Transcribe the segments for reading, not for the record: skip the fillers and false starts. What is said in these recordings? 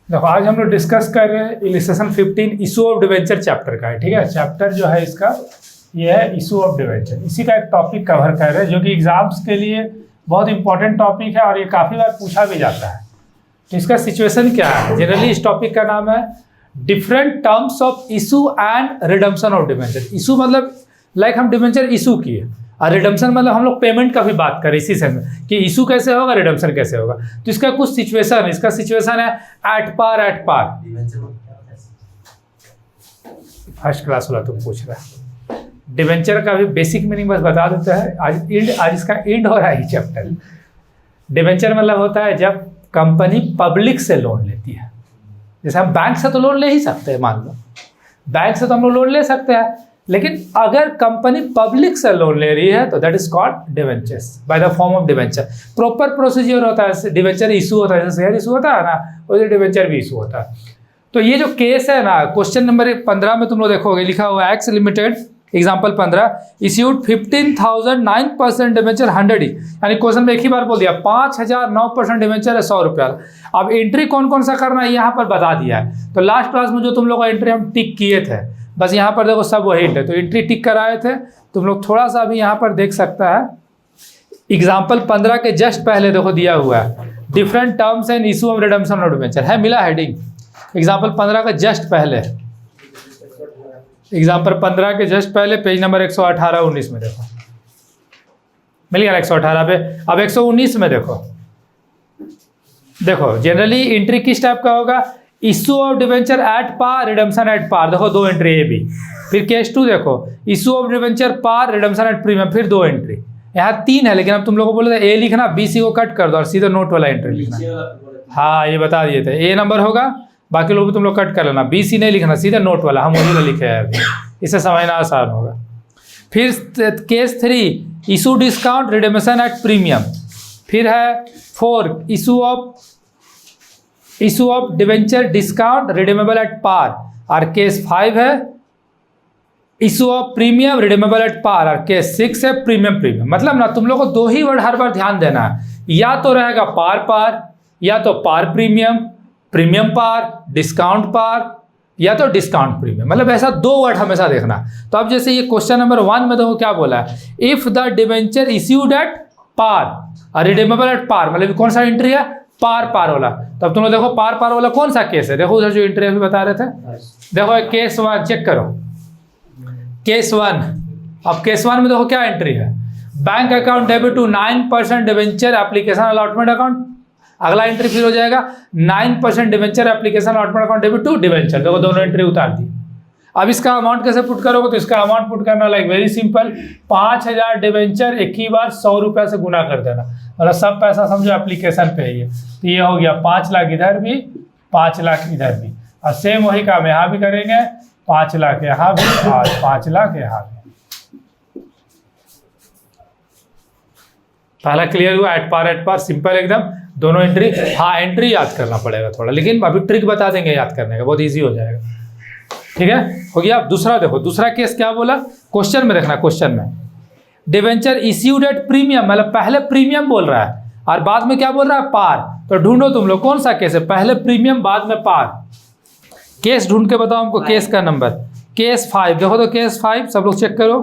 देखो आज हम लोग डिस्कस कर रहे हैं illustration 15 issue of debenture chapter का है। ठीक है, चैप्टर जो है इसका ये है इशू ऑफ डिवेंचर। इसी का एक टॉपिक कवर कर रहे हैं जो कि एग्जाम्स के लिए बहुत इंपॉर्टेंट टॉपिक है और ये काफ़ी बार पूछा भी जाता है। तो इसका सिचुएशन क्या है, जनरली इस टॉपिक का नाम है different terms of issue and redemption of debenture. Issue मतलब लाइक हम डिवेंचर इशू किए और रिडम्पशन मतलब हम लोग पेमेंट का भी बात करें इसी से कि इशू कैसे होगा, रिडम्पशन कैसे होगा। तो इसका कुछ सिचुएशन है, इसका सिचुएशन है एट पार। फर्स्ट क्लास वाला तुम पूछ रहा है, डिवेंचर का भी बेसिक मीनिंग बस बता देता है। आज इसका एंड हो रहा है चैप्टर। डिवेंचर मतलब होता है जब कंपनी पब्लिक से लोन लेती है। जैसे हम बैंक से तो लोन ले ही सकते हैं, मान लो बैंक से तो हम लोग लोन ले सकते हैं, लेकिन अगर कंपनी पब्लिक से लोन ले रही है तो that is called debentures by the form of debenture. Proper procedure होता है, डिवेंचर इशू होता है, जैसे शेयर इशू होता है ना, वैसे डिवेंचर भी इशू होता है। तो ये जो केस है ना, क्वेश्चन नंबर 15 में तुम लोग देखोगे लिखा हुआ है x limited example 15 issued 15,000 9% debenture 100 यानी क्वेश्चन में एक ही बार बोल दिया 5,000 9% डिवेंचर है 100 रुपया। अब एंट्री कौन कौन सा करना है यहाँ पर बता दिया है। तो लास्ट क्लास में जो तुम लोग का एंट्री हम टिक किए थे, बस यहाँ पर देखो सब वही है। तो एंट्री टिक कराए थे तुम लोग, थोड़ा सा भी यहाँ पर देख सकता है। एग्जाम्पल 15 के जस्ट पहले देखो दिया हुआ है different terms and issue of redemption of debenture है, मिला हेडिंग। एग्जाम्पल 15 का जस्ट पहले, एग्जाम्पल 15 के जस्ट पहले पेज नंबर 118-19 में देखो, मिल गया 118 पे। अब 119 में देखो जनरली एंट्री किस टाइप का होगा, issue of debenture at par redemption at par. देखो दो एंट्री ए बी। फिर केस 2 देखो issue of debenture par redemption at premium, फिर दो एंट्री। यहाँ 3 है लेकिन अब तुम लोगों को बोले ए लिखना, बी सी को कट कर दो और सीधा नोट वाला एंट्री लिखना। हाँ ये बता दिए थे, ए नंबर होगा, बाकी लोग भी तुम लोग कट कर लेना। बी सी नहीं लिखना, सीधा नोट वाला, हम वही लिखे हैं अभी, इससे समझना आसान होगा। फिर case 3 issue discount redemption at premium. फिर है 4 issue of debenture discount redeemable at par. और केस 5 है issue of premium redeemable at par. और केस 6 है प्रीमियम। मतलब ना तुम लोग को दो ही वर्ड हर बार ध्यान देना है, या तो रहेगा पार, या तो पार प्रीमियम पार, डिस्काउंट पार, या तो डिस्काउंट प्रीमियम। मतलब ऐसा दो वर्ड हमेशा देखना। तो अब जैसे ये क्वेश्चन नंबर 1 में देखो क्या बोला है, if the debenture issued at par और रिडीमेबल एट पार, मतलब कौन सा एंट्री है, पार वाला। तो अब तुम लोग देखो पार वाला कौन सा केस है, देखो उधर जो एंट्री अभी बता रहे थे, देखो केस 1 चेक करो, केस 1। अब केस 1 में देखो क्या एंट्री है, bank account debit to 9% debenture application allotment account. अगला एंट्री फिर हो जाएगा 9% debenture application allotment account debit to debenture. देखो दोनों एंट्री उतार दी। अब इसका अमाउंट कैसे पुट करोगे, तो इसका अमाउंट पुट करना लाइक वेरी सिंपल, 5,000 डिवेंचर एक ही बार 100 रुपया से गुना कर देना, मतलब सब पैसा समझो एप्लीकेशन पे ही है। तो ये हो गया 5 लाख इधर भी, 5 लाख इधर भी, और सेम वही काम यहाँ भी करेंगे, 5 लाख यहाँ भी और 5 लाख यहाँ भी। पहला क्लियर हुआ, एट पार सिंपल एकदम दोनों एंट्री। हाँ एंट्री याद करना पड़ेगा थोड़ा, लेकिन अभी ट्रिक बता देंगे याद करने का, बहुत ईजी हो जाएगा। ठीक है, हो गया। दूसरा देखो, दूसरा केस क्या बोला, क्वेश्चन में देखना, क्वेश्चन में डिवेंचर इश्यूड एट प्रीमियम, मतलब पहले प्रीमियम बोल रहा है और बाद में क्या बोल रहा है, पार। तो ढूंढो तुम लोग कौन सा केस है, पहले प्रीमियम बाद में पार। केस ढूंढ के बताओ हमको, केस का नंबर केस 5। देखो तो केस 5 सब लोग चेक करो,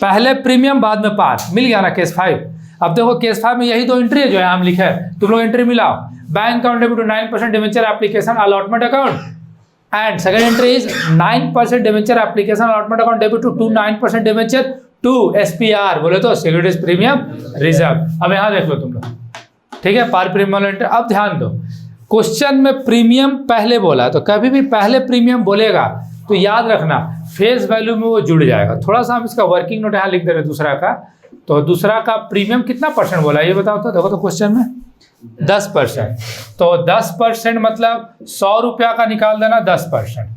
पहले प्रीमियम बाद में पार, मिल गया ना केस 5। अब देखो केस 5 में यही दो एंट्री है जो यहाँ लिखा है, तुम लोग एंट्री मिलाओ, bank account debit to 9% debenture application allotment account and second entry is 9% debenture application allotment account debit to 9% debenture to SPR, बोले तो सिक्योरिटीज प्रीमियम रिजर्व। अब यहाँ देख लो तुम लोग, ठीक है, पार प्रीमियम एंट्री। अब ध्यान दो, क्वेश्चन में प्रीमियम पहले बोला, तो कभी भी पहले प्रीमियम बोलेगा तो याद रखना फेस वैल्यू में वो जुड़ जाएगा। थोड़ा सा हम इसका वर्किंग नोट यहाँ लिख दे रहे हैं दूसरा का। तो दूसरा का प्रीमियम कितना परसेंट बोला ये बताओ तो, देखो तो क्वेश्चन में 10%। तो 10% मतलब 100 रुपया का निकाल देना 10%,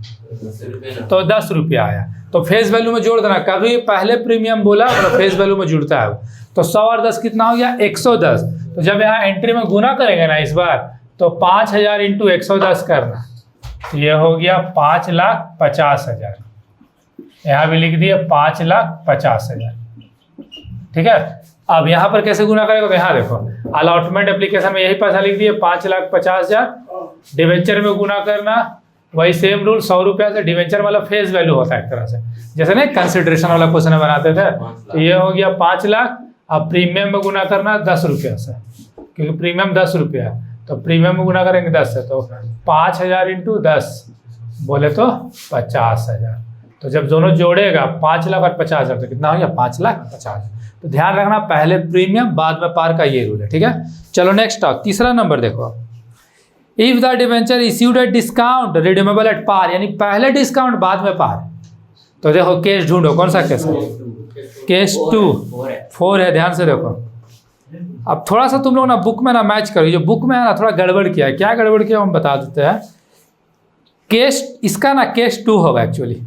तो 10 रुपया आया। तो फेस वैल्यू में जोड़ देना, कभी पहले प्रीमियम बोला मतलब फेस वैल्यू में जुड़ता है। तो 100 और 10 कितना हो गया, 110। तो जब यहाँ एंट्री में गुना करेंगे ना इस बार, तो 5,000 इंटू 110 करना, तो ये हो गया 5,50,000। यहाँ भी लिख दिए 5,50,000। ठीक है, अब यहाँ पर कैसे गुना करेगा, तो यहाँ देखो अलॉटमेंट एप्लीकेशन में यही पैसा लिख दिए 5,50,000 डिवेंचर में गुना करना, वही सेम रूल 100 रुपया से। डिवेंचर वाला फेस वैल्यू होता है एक तरह से, जैसे ना कंसिडरेशन वाला क्वेश्चन बनाते थे, तो ये हो गया 5 लाख। अब प्रीमियम में गुना करना 10 रुपया से, क्योंकि प्रीमियम 10 रुपया है, तो प्रीमियम में गुना करेंगे 10 से, तो 5000 इंटू 10 बोले तो 50,000। तो जब दोनों जोड़ेगा 5 लाख और 50,000 तो कितना हो गया 5,50,000। तो ध्यान रखना पहले प्रीमियम बाद में पार का ये रूल है, ठीक है। चलो नेक्स्ट आओ, तीसरा नंबर देखो। If the debenture issued at discount redeemable at par, यानी पहले डिस्काउंट बाद में पार। तो देखो केस ढूंढो, कौन सा केस है? केस 2 4 है, ध्यान से देखो। अब थोड़ा सा तुम लोग ना बुक में ना मैच करो, जो बुक में है ना थोड़ा गड़बड़ किया है। क्या गड़बड़ किया हम बता देते हैं। केस इसका ना केस 2 होगा एक्चुअली।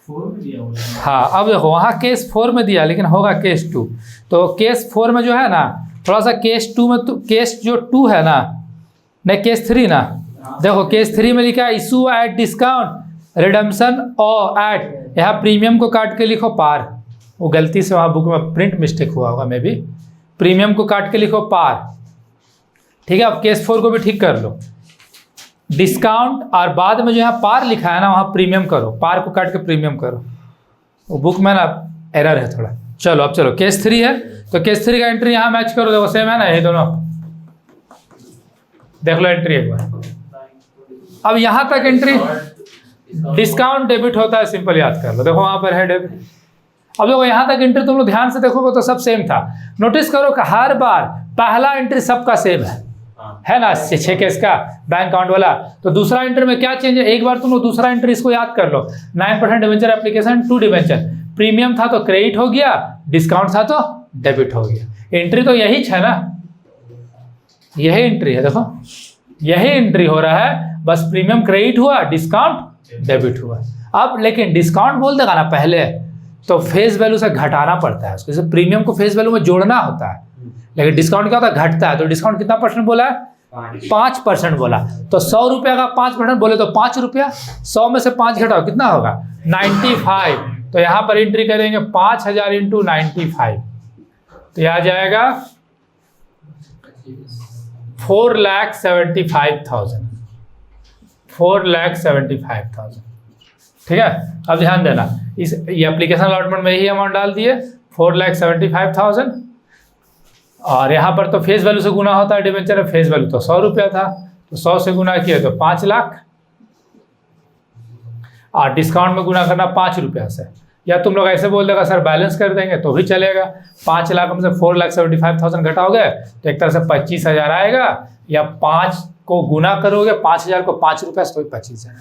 हाँ, अब देखो वहाँ केस 4 में दिया, लेकिन होगा केस 2। तो केस 4 में जो है ना थोड़ा सा केस 2 में, तो केस जो 2 है ना, नहीं केस 3 ना, देखो केस 3 में लिखा है इशू एट डिस्काउंट रिडम्पशन और एट, यहाँ प्रीमियम को काट के लिखो पार। वो गलती से वहाँ बुक में प्रिंट मिस्टेक हुआ होगा मे बी। प्रीमियम को काट के लिखो पार, ठीक है। अब केस 4 को भी ठीक कर लो। डिस्काउंट और बाद में जो यहाँ पार लिखा है ना वहाँ प्रीमियम करो, पार को काट के प्रीमियम करो। वो बुक में ना एरर है थोड़ा। चलो अब चलो केस 3 है, तो केस 3 का एंट्री यहाँ मैच करो, देखो सेम है ना ये दोनों। देख लो एंट्री एक बार। अब यहाँ तक एंट्री डिस्काउंट डेबिट होता है, सिंपल याद कर लो। देखो वहाँ पर है डेबिट। अब देखो यहाँ तक एंट्री तुम लोग ध्यान से देखोगे तो सब सेम था। नोटिस करो कि हर बार पहला एंट्री सबका सेम है ना, 6 केस का बैंक अकाउंट वाला। तो दूसरा एंट्री में क्या चेंज है, एक बार तुम लोग दूसरा एंट्री इसको याद कर लो। 9% debenture application to debenture, premium था तो क्रेडिट हो गया, डिस्काउंट था तो डेबिट हो गया। एंट्री तो यही है ना, यही एंट्री है। देखो यही एंट्री हो रहा है, बस प्रीमियम क्रेडिट हुआ, डिस्काउंट डेबिट हुआ। अब लेकिन डिस्काउंट बोल देगा ना पहले, तो फेस वैल्यू से घटाना पड़ता है उसको। जैसे प्रीमियम को फेस वैल्यू में जोड़ना होता है, लेकिन डिस्काउंट क्या होता है, घटता है। तो डिस्काउंट कितना परसेंट बोला है, 5% बोला। तो 100 रुपया का 5% बोले तो 5 रुपया, 100 में से 5 घटाओ कितना होगा 95। तो यहाँ पर एंट्री करेंगे 5000 इंटू 95, तो यह आ जाएगा 4,75,000। 4,75,000, ठीक है। अब ध्यान देना, इस ये एप्लीकेशन अलॉटमेंट में यही अमाउंट डाल दिए 4,75,000। और यहाँ पर तो फेस वैल्यू से गुना होता है, डिवेंचर में फेस वैल्यू तो 100 रुपया था, तो 100 से गुना किया तो 5 लाख, और डिस्काउंट में गुना करना 5 रुपया से। या तुम लोग ऐसे बोल देगा सर बैलेंस कर देंगे तो भी चलेगा। 5 लाख में से 4,75,000 घटाओगे तो एक तरह से 25,000 आएगा, या 5 को गुना करोगे 5,000 को 5 रुपया से, तो 25,000।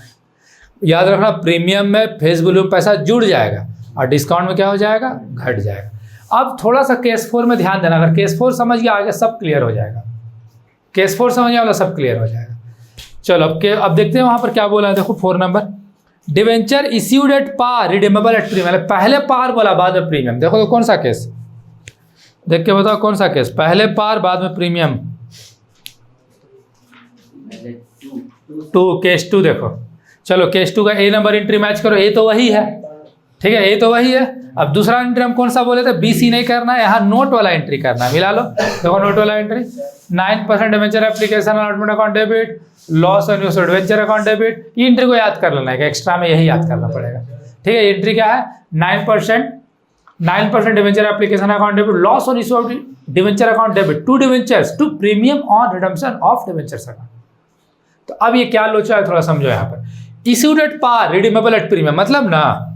याद रखना प्रीमियम में फेस वैल्यू में पैसा जुड़ जाएगा और डिस्काउंट में क्या हो जाएगा, घट जाएगा। अब थोड़ा सा केस 4 में ध्यान देना, अगर केस 4 समझ गया आगे सब क्लियर हो जाएगा। केस 4 समझ गया सब क्लियर हो जाएगा। चलो अब देखते हैं वहां पर क्या बोला है। देखो 4 number, debenture issued at par redeemable at premium, पहले पार बोला बाद में प्रीमियम। देखो तो कौन सा केस, देख के बताओ कौन सा केस, पहले पार बाद में प्रीमियम। 2 केस 2 देखो। चलो केस 2 का ए नंबर एंट्री मैच करो, ए तो वही है, ठीक है, ये तो वही है। अब दूसरा एंट्री हम कौन सा बोले थे, BC नहीं करना है, यहाँ नोट वाला एंट्री करना है। मिला लो, देखो नोट वाला entry 9% debenture application allotment account debit, loss on use debenture account debit. ये एंट्री को याद कर लेना है कि एक्स्ट्रा में यही याद करना पड़ेगा, ठीक है। एंट्री क्या है, 9% debenture application account debit, loss on issue of debenture account debit to debentures to premium on redemption of debentures account. तो अब ये क्या लोचा है थोड़ा समझो। यहाँ पर issued at par redeemable at premium, मतलब ना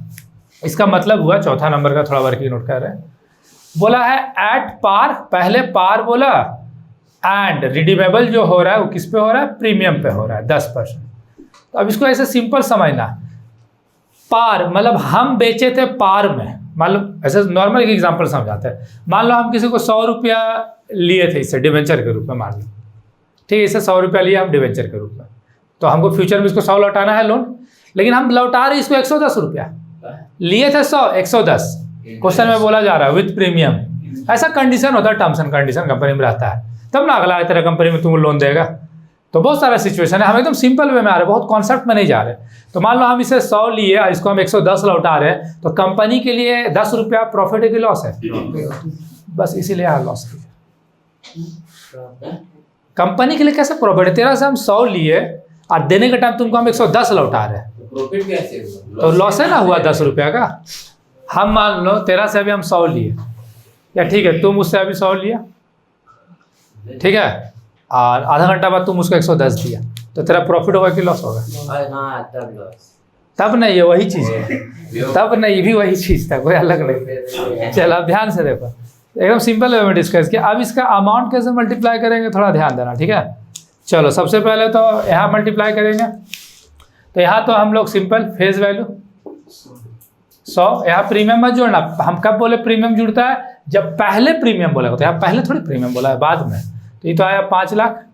इसका मतलब हुआ, चौथा नंबर का थोड़ा वर्किंग नोट कर रहे हैं, बोला है एट पार, पहले पार बोला, एंड रिडीमेबल जो हो रहा है वो किस पे हो रहा है, प्रीमियम पे हो रहा है 10%। तो अब इसको ऐसे सिंपल समझना, पार मतलब हम बेचे थे पार में, मतलब ऐसे नॉर्मल एक एग्जांपल समझाते हैं। मान लो हम किसी को 100 रुपया लिए थे इससे डिवेंचर के रूप में, मान लो, ठीक है, इससे 100 रुपया लिया हम डिवेंचर के रूप में, तो हमको फ्यूचर में इसको 100 लौटाना है लोन, लेकिन हम लौटा रहे इसको 110 रुपया, लिए थे 100, 110 क्वेश्चन में बोला जा रहा है विद प्रीमियम। ऐसा कंडीशन होता है, टर्म्स एंड कंडीशन कंपनी में रहता है, तब ना अगला तेरा कंपनी में तुमको लोन देगा। तो बहुत सारा सिचुएशन है, हम एकदम सिंपल वे में आ रहे हैं, बहुत कॉन्सेप्ट में नहीं जा रहे। तो मान लो हम इसे 100 लिए और इसको हम 110 लौटा रहे हैं, तो कंपनी के लिए 10 रुपया प्रॉफिट है कि लॉस है, बस इसीलिए यहाँ लॉस है। कंपनी के लिए कैसे प्रॉफिट है? तेरा से हम 100 लिए और देने के टाइम तुमको हम 110 लौटा रहे हैं, प्रॉफिट कैसे हुआ? तो लॉस है ना हुआ 10 रुपया का। हम मान लो तेरा से अभी हम 100 लिए, या ठीक है तुम उससे अभी 100 लिया, ठीक है, और आधा घंटा बाद तुम उसको 110 दिया, तो तेरा प्रॉफिट होगा कि लॉस होगा? हाँ तब लॉस। तब नहीं, ये वही चीज़ है, तब नहीं, ये भी वही चीज़ था, कोई अलग नहीं। चलो अब ध्यान से देखो, एकदम सिंपल वे में डिस्कस किया। अब इसका अमाउंट कैसे मल्टीप्लाई करेंगे थोड़ा ध्यान देना, ठीक है। चलो सबसे पहले तो यहाँ मल्टीप्लाई करेंगे, तो यहाँ तो हम लोग सिंपल फेस वैल्यू 100, यहाँ प्रीमियम मत जोड़ना। हम कब बोले प्रीमियम जुड़ता है? जब पहले प्रीमियम बोला, तो यहाँ पहले थोड़ी प्रीमियम बोला है, बाद में। तो ये तो आया 5 लाख।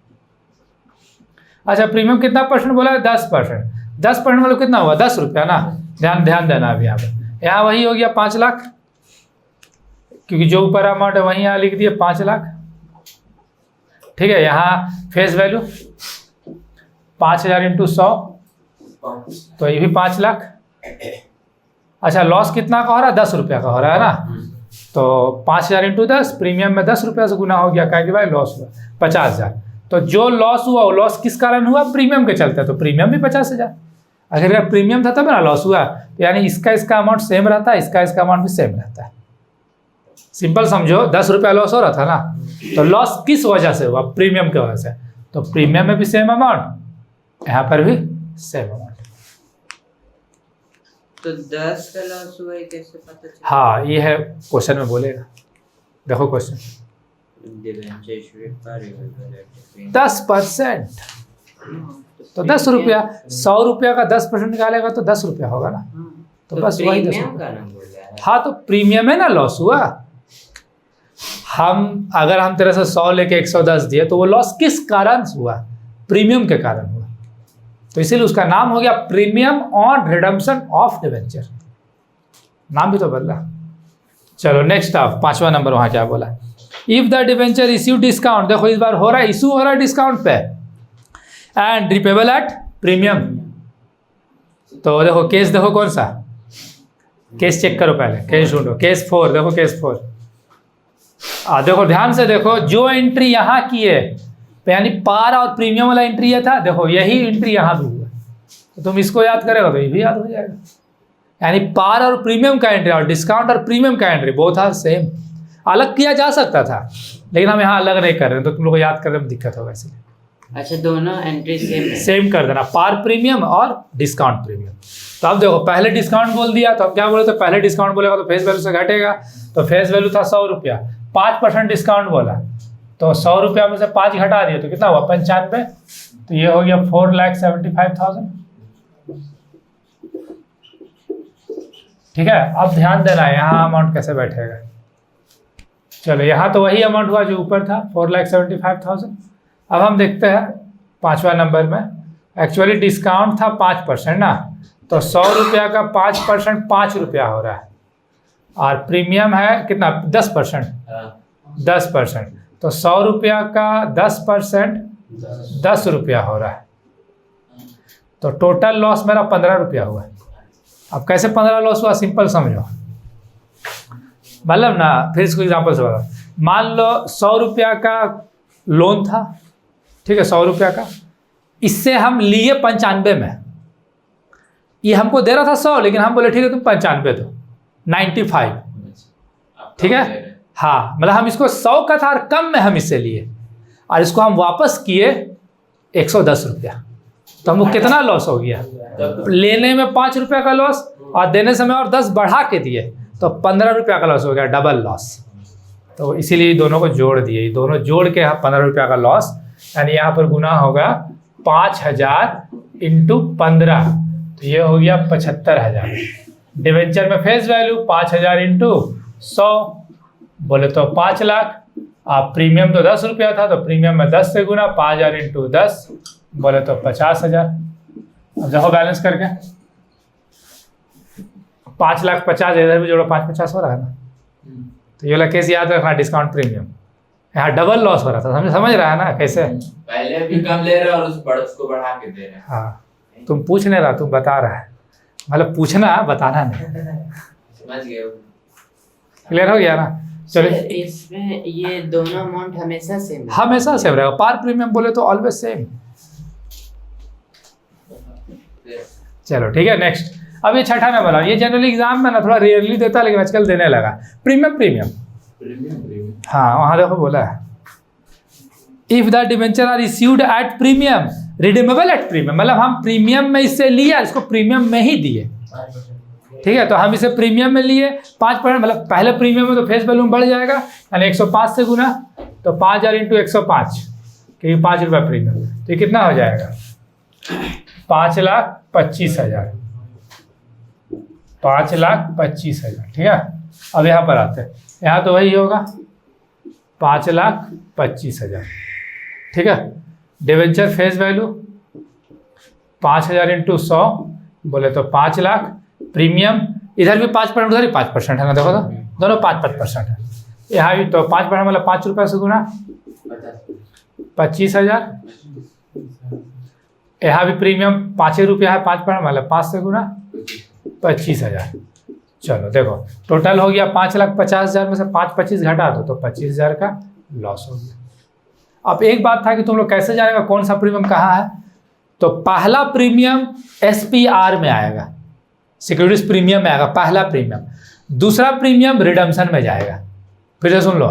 अच्छा प्रीमियम कितना परसेंट बोला है? 10%। 10% मतलब कितना हुआ? 10 रुपया ना। ध्यान देना अभी यहाँ पे, यहाँ वही हो गया 5 लाख, क्योंकि जो ऊपर अमाउंट है वहीं यहाँ लिख दिए 5 लाख, ठीक है। यहाँ फेस वैल्यू 5000 इंटू 100, तो ये भी 5 लाख। अच्छा लॉस कितना का हो रहा है? 10 रुपया का हो रहा है ना, तो 5000 इंटू 10, प्रीमियम में 10 रुपया से गुना हो गया, क्या कि भाई लॉस हुआ 50,000। तो जो लॉस हुआ वो लॉस किस कारण हुआ? प्रीमियम के चलते, तो प्रीमियम भी 50,000। अगर प्रीमियम था तब ना लॉस हुआ, तो यानी इसका अमाउंट सेम रहता है, इसका अमाउंट भी सेम रहता है। सिंपल समझो, 10 रुपया लॉस हो रहा था ना, तो लॉस किस वजह से हुआ? प्रीमियम की वजह से। तो प्रीमियम में भी सेम अमाउंट, यहाँ पर भी सेम अमाउंट। तो 10 का लॉस हुआ है कैसे पता चला? हाँ ये है क्वेश्चन में बोलेगा, देखो क्वेश्चन। 10%, तो 10 रुपया, 100 रुपया का 10% निकालेगा तो 10 रुपया होगा ना, तो बस वही 10 रुपया। हाँ तो प्रीमियम है ना, लॉस हुआ। अगर हम तेरे से 100 लेके 110 दिए, तो वो लॉस किस कारण हुआ? प्रीमियम के कारण हुआ, तो इसीलिए उसका नाम हो गया premium on redemption of debenture, नाम भी तो बदला। चलो नेक्स्ट आप 5वां नंबर, वहाँ क्या बोला? If the debenture issue discount, देखो इस बार हो रहा है इशू हो रहा है डिस्काउंट पे, एंड रिपेबल एट प्रीमियम। तो देखो केस, देखो कौन सा केस, चेक करो पहले, केस ढूंढो, केस 4, देखो केस 4। देखो ध्यान से देखो, जो एंट्री यहाँ की है, यानी पार और प्रीमियम वाला एंट्री ये था, देखो यही एंट्री यहाँ भी हुआ, तो तुम इसको याद करेगा तो ये भी याद हो जाएगा। यानी पार और प्रीमियम का एंट्री और डिस्काउंट और प्रीमियम का एंट्री बोथ आर सेम। अलग किया जा सकता था, लेकिन हम यहाँ अलग नहीं कर रहे हैं, तो तुम लोग को याद करने में दिक्कत होगा, इसलिए अच्छा दोनों एंट्री सेम कर देना, पार प्रीमियम और डिस्काउंट प्रीमियम। तो अब देखो पहले डिस्काउंट बोल दिया, तो अब क्या बोले? तो पहले डिस्काउंट बोलेगा तो फेस वैल्यू से घटेगा, तो फेस वैल्यू था 100 रुपया, 5% डिस्काउंट बोला, तो 100 रुपया में से 5 घटा दिए, तो कितना हुआ? 95, तो ये हो गया 4,75,000, ठीक है। अब ध्यान देना है यहाँ अमाउंट कैसे बैठेगा। चलो यहाँ तो वही अमाउंट हुआ जो ऊपर था, 4,75,000। अब हम देखते हैं 5वां नंबर में, एक्चुअली डिस्काउंट था 5% ना, तो 100 रुपया का 5% 5 रुपया हो रहा है, और प्रीमियम है कितना? 10%, 10%, तो 100 रुपया का 10% 10 रुपया हो रहा है, तो टोटल लॉस मेरा 15 रुपया हुआ। अब कैसे 15 लॉस हुआ? सिंपल समझो, मतलब ना, फिर इसको एग्जाम्पल से बता। मान लो 100 रुपया का लोन था, ठीक है, 100 रुपया का, इससे हम लिए 95 में, ये हमको दे रहा था 100, लेकिन हम बोले ठीक है तुम 95 दो, 95, ठीक है। हाँ मतलब हम इसको 100 का था और कम में हम इससे लिए, और इसको हम वापस किए 110 रुपया, तो हमको कितना लॉस हो गया? लेने में 5 रुपया का लॉस, और देने समय और 10 बढ़ा के दिए, तो 15 रुपया का लॉस हो गया, डबल लॉस। तो इसीलिए दोनों को जोड़ दिए, दोनों जोड़ के 15 रुपया का लॉस, यानी यहाँ पर गुना होगा 5000 इंटू 15, तो ये हो गया 75,000। डिवेंचर में फेस वैल्यू 5000 इंटू 100 बोले तो 5 लाख, आप प्रीमियम तो 10 रुपया था, तो प्रीमियम में 10 से गुना, 5000 इंटू 10 बोले तो 50,000। अब देखो बैलेंस करके 5,50,000 इधर भी जोड़ो, 5,50,000 हो रहा है ना, तो ये वाला केस याद रखना, डिस्काउंट प्रीमियम, यहाँ डबल लॉस हो रहा था, समझ रहा है ना कैसे? पहले भी कम ले रहा और उसको बढ़ा के दे रहा है। हाँ तुम पूछ नहीं रहा, तुम बता रहा है, मतलब पूछना बताना नहीं, समझ गए? क्लियर हो गया ना? चलिए इसमें ये दोनों अमाउंट हमेशा सेम हमेशा सेम रहेगा। पार प्रीमियम बोले तो ऑलवेज सेम। चलो ठीक है, नेक्स्ट। अब ये छठा में बोला, ये जनरली एग्जाम में ना थोड़ा रेयरली देता है, लेकिन आजकल देने लगा। प्रीमियम प्रीमियम, हाँ वहाँ देखो बोला है, if the debenture are issued at premium redeemable at premium, मतलब हम प्रीमियम में इससे लिया, इसको प्रीमियम में ही दिए, ठीक है। तो हम इसे प्रीमियम में लिए 5%, मतलब पहले प्रीमियम में तो फेस वैल्यू बढ़ जाएगा, यानी 105 से गुना, तो 5000 इंटू 105, क्योंकि 5 रुपये प्रीमियम, तो ये कितना हो जाएगा 5,25,000, 5,25,000, ठीक है। अब यहाँ पर आते हैं, यहाँ तो वही होगा 5,25,000, ठीक है। डिवेंचर फेस वैल्यू 5,000 इंटू 100 बोले तो 5 लाख, प्रीमियम इधर भी 5%, उधर भी 5% है ना, देखो तो दोनों 5% है। यहाँ भी तो 5% मतलब 5 रुपये से गुना 25,000, यहाँ भी प्रीमियम 5 रुपया है, 5% मतलब 5 से गुना 25,000। चलो देखो टोटल हो गया 5,50,000 में से 5,25 घटा दो तो 25,000 का लॉस हो गया। अब एक बात था कि तुम लोग कैसे जानेगा कौन सा प्रीमियम कहाँ है, तो पहला प्रीमियम SPR में आएगा, सिक्योरिटीज प्रीमियम में आएगा पहला प्रीमियम, दूसरा प्रीमियम रिडम्पशन में जाएगा। फिर से सुन लो,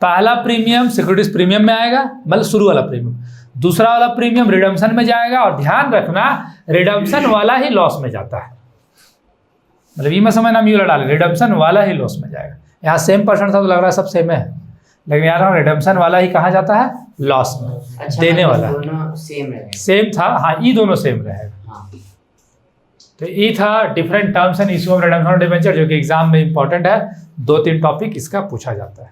पहला प्रीमियम सिक्योरिटीज प्रीमियम में आएगा, मतलब शुरू वाला प्रीमियम, दूसरा वाला प्रीमियम रिडम्पशन में जाएगा, और ध्यान रखना रिडम्पशन वाला ही लॉस में जाता है, मतलब ये मैं समझना म्यूल डाले, रिडम्पशन वाला ही लॉस में जाएगा। यहाँ सेम परसेंट था तो लग रहा है सब सेम है, लेकिन यार रिडम्पशन वाला ही कहाँ जाता है, लॉस में। अच्छा, देने वाला दोनों सेम रहेगा, सेम था, हाँ ये दोनों सेम रहेगा। हाँ। तो ये था different terms and issue of redemption और डिबेंचर, जो कि एग्जाम में इंपॉर्टेंट है, 2-3 टॉपिक इसका पूछा जाता है।